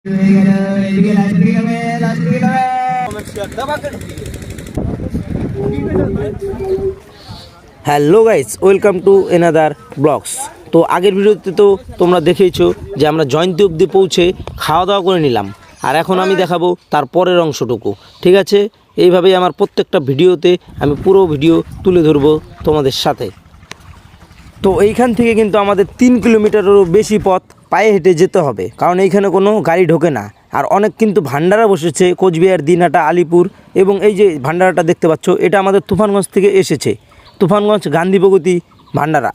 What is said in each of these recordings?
Hello guys, welcome to another blogs. তো আগের ভিডিওতে তো তোমরা দেখেইছো যে আমরা জয়ন্তী অবধি পৌঁছে খাওয়া দাওয়া করে নিলাম, আর এখন আমি দেখাবো তার পরের অংশটুকু। ঠিক আছে, এইভাবেই আমার প্রত্যেকটা ভিডিওতে আমি পুরো ভিডিও তুলে ধরবো তোমাদের সাথে। তো এইখান থেকে কিন্তু আমাদের 3 কিলোমিটারেরও বেশি পথ পায়ে হেঁটে যেতে হবে, কারণ এইখানে কোনো গাড়ি ঢোকে না। আর অনেক কিন্তু ভান্ডারা বসেছে, কোচবিহার, দিনহাটা, আলিপুর, এবং এই যে ভান্ডারাটা দেখতে পাচ্ছ এটা আমাদের তুফানগঞ্জ থেকে এসেছে, তুফানগঞ্জ গান্ধী প্রগতি ভান্ডারা।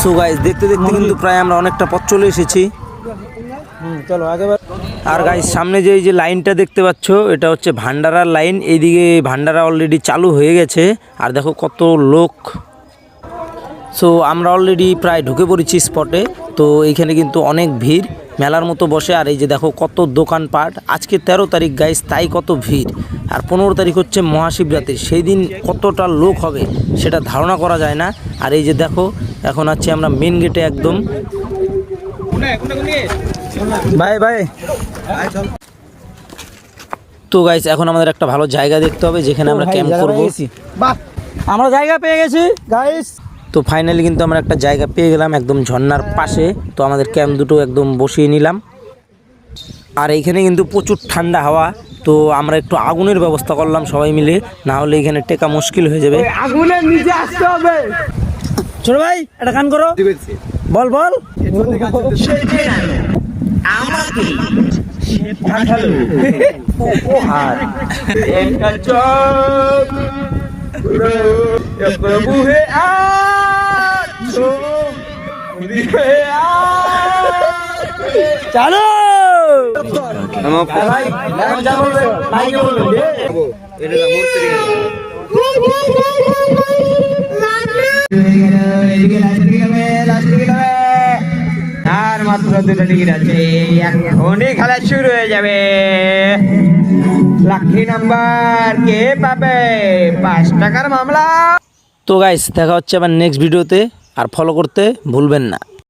সো গাইস, দেখতে দেখতে কিন্তু প্রায় আমরা অনেকটা পথ চলে এসেছি। চলো আগে। আর গাইস, সামনে যে এই যে লাইনটা দেখতে পাচ্ছ এটা হচ্ছে ভান্ডারার লাইন। এইদিকে ভান্ডারা অলরেডি চালু হয়ে গেছে, আর দেখো কত লোক। সো আমরা অলরেডি প্রায় ঢুকে পড়েছি স্পটে। তো এইখানে কিন্তু অনেক ভিড়, মেলার মতো বসে। আর এই যে দেখো কত দোকানপাট। আজকে 13 তারিখ গাইস, তাই কত ভিড়। আর 15 তারিখ হচ্ছে মহাশিবরাত্রি, সেই দিন কতটা লোক হবে সেটা ধারণা করা যায় না। আর এই যে দেখো এখন আছি আমরা মেন গেটে একদম। Bye bye. তো গাইস, এখন আমাদের একটা ভালো জায়গা দেখতে হবে যেখানে আমরা ক্যাম্প করব। বাহ, আমরা জায়গা পেয়ে গেছি গাইস। তো ফাইনালি কিন্তু আমরা একটা জায়গা পেয়ে গেলাম একদম ঝর্ণার পাশে। তো আমাদের ক্যাম্প দুটো একদম বসিয়ে নিলাম। আর এইখানে কিন্তু প্রচুর ঠান্ডা হাওয়া। তো আমরা একটু আগুনের ব্যবস্থা করলাম সবাই মিলে, না হলে এখানে টেকা মুশকিল হয়ে যাবে। আগুনের নিচে আসতে হবে। ছোট ভাই একটা গান করো, বল বল। চলো আর মাত্র 2টা টিকিট আছে, এখনই খেলা শুরু হয়ে যাবে। লাকি নাম্বার কে পাবে? 5 টাকার মামলা। তো গাইস, দেখা হচ্ছে আবার নেক্সট ভিডিওতে, আর ফলো করতে ভুলবেন না।